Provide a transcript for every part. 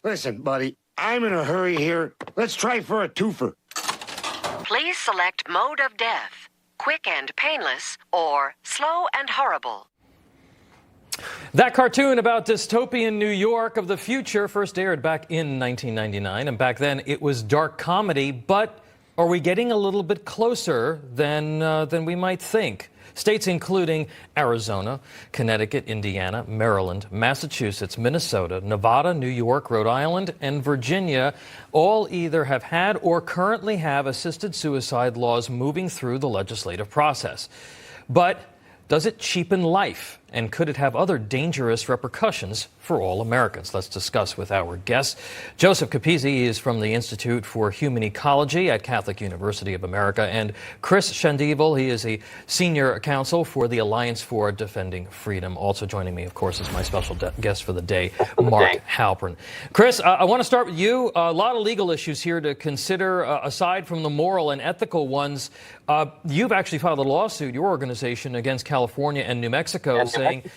Listen, buddy, I'm in a hurry here. Let's try for a twofer. Please select mode of death, quick and painless, or slow and horrible. That cartoon about dystopian New York of the future first aired back in 1999, and back then it was dark comedy, but are we getting a little bit closer than we might think? States including Arizona, Connecticut, Indiana, Maryland, Massachusetts, Minnesota, Nevada, New York, Rhode Island, and Virginia all either have had or currently have assisted suicide laws moving through the legislative process. But does it cheapen life? And could it have other dangerous repercussions for all Americans? Let's discuss with our guest. Joseph Capizzi is from the Institute for Human Ecology at Catholic University of America. And Chris Schandevel, he is a senior counsel for the Alliance for Defending Freedom. Also joining me, of course, is my special guest for the day, Mark Halpern. Chris, I want to start with you. A lot of legal issues here to consider, aside from the moral and ethical ones. You've actually filed a lawsuit, your organization, against California and New Mexico, saying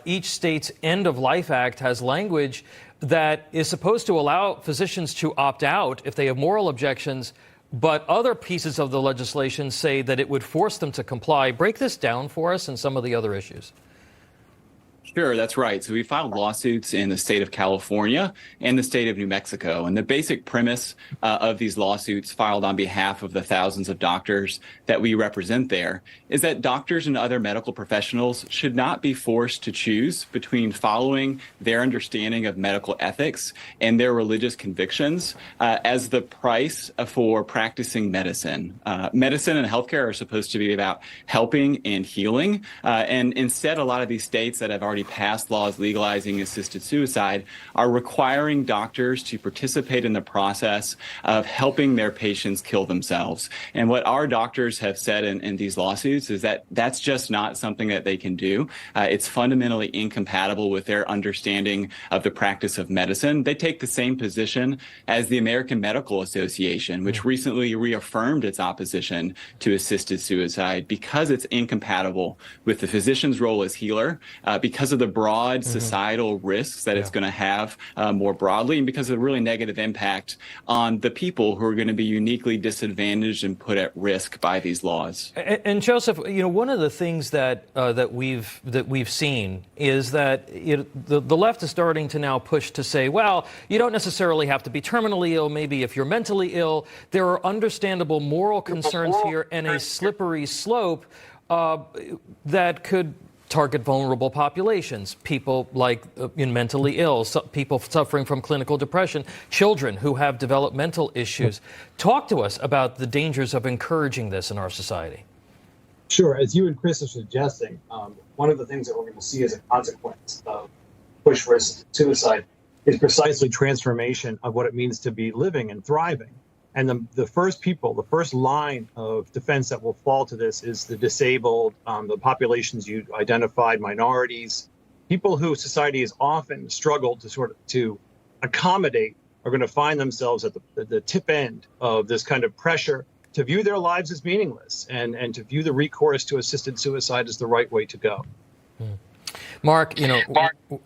each state's End-of-Life Act has language that is supposed to allow physicians to opt out if they have moral objections, but other pieces of the legislation say that it would force them to comply. Break this down for us and some of the other issues. Sure, that's right. So we filed lawsuits in the state of California and the state of New Mexico. And the basic premise of these lawsuits filed on behalf of the thousands of doctors that we represent there is that doctors and other medical professionals should not be forced to choose between following their understanding of medical ethics and their religious convictions as the price for practicing medicine. Medicine and healthcare are supposed to be about helping and healing. And instead, a lot of these states that have already passed laws legalizing assisted suicide are requiring doctors to participate in the process of helping their patients kill themselves. And what our doctors have said in these lawsuits is that that's just not something that they can do. It's fundamentally incompatible with their understanding of the practice of medicine. They take the same position as the American Medical Association, which recently reaffirmed its opposition to assisted suicide because it's incompatible with the physician's role as healer, because of the broad societal risks that it's going to have more broadly, and because of the really negative impact on the people who are going to be uniquely disadvantaged and put at risk by these laws. And Joseph, you know, one of the things that we've seen is that the left is starting to now push to say, well, you don't necessarily have to be terminally ill. Maybe if you're mentally ill, there are understandable moral concerns here and a slippery slope that could target vulnerable populations, people like mentally ill, people suffering from clinical depression, children who have developmental issues. Talk to us about the dangers of encouraging this in our society. Sure. As you and Chris are suggesting, one of the things that we're going to see as a consequence of push for suicide is precisely transformation of what it means to be living and thriving. And the first line of defense that will fall to this is the disabled, the populations you identified, minorities, people who society has often struggled to accommodate are going to find themselves at the tip end of this kind of pressure to view their lives as meaningless and to view the recourse to assisted suicide as the right way to go. Mark, you know,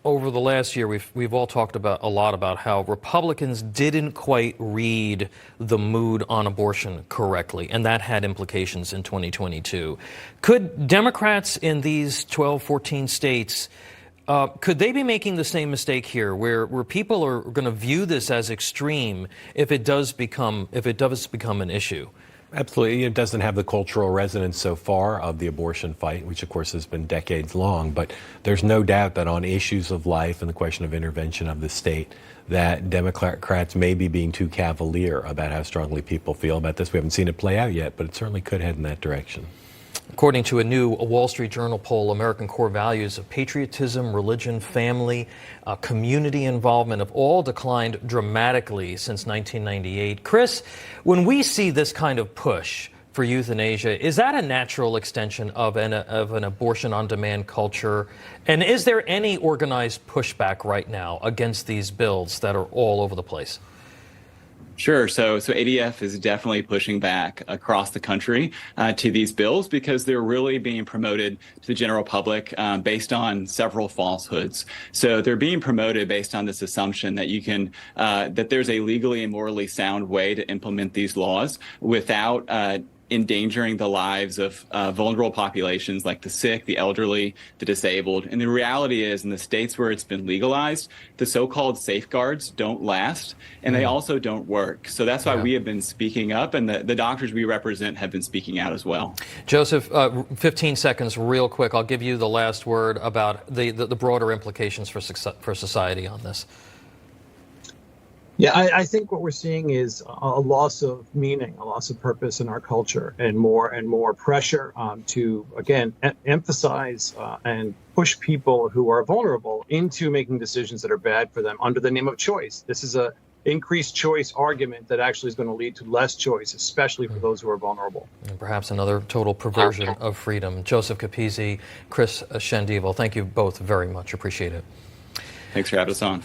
over the last year, we've all talked a lot about how Republicans didn't quite read the mood on abortion correctly, and that had implications in 2022. Could Democrats in these 12, 14 states, could they be making the same mistake here, where people are going to view this as extreme if it does become an issue? Absolutely. It doesn't have the cultural resonance so far of the abortion fight, which, of course, has been decades long. But there's no doubt that on issues of life and the question of intervention of the state, that Democrats may be being too cavalier about how strongly people feel about this. We haven't seen it play out yet, but it certainly could head in that direction. According to a new Wall Street Journal poll, American core values of patriotism, religion, family, community involvement have all declined dramatically since 1998. Chris, when we see this kind of push for euthanasia, is that a natural extension of an abortion-on-demand culture? And is there any organized pushback right now against these bills that are all over the place? Sure. So ADF is definitely pushing back across the country to these bills because they're really being promoted to the general public based on several falsehoods. So they're being promoted based on this assumption that you can that there's a legally and morally sound way to implement these laws without endangering the lives of vulnerable populations like the sick, the elderly, the disabled. And the reality is, in the states where it's been legalized, the so-called safeguards don't last, and they also don't work. So that's why we have been speaking up, and the doctors we represent have been speaking out as well. Joseph, 15 seconds real quick. I'll give you the last word about the broader implications for society on this. Yeah, I think what we're seeing is a loss of meaning, a loss of purpose in our culture, and more pressure to, again, emphasize and push people who are vulnerable into making decisions that are bad for them under the name of choice. This is a increased choice argument that actually is going to lead to less choice, especially for those who are vulnerable. And perhaps another total perversion of freedom. Joseph Capizzi, Chris Schandevel, thank you both very much. Appreciate it. Thanks for having us on.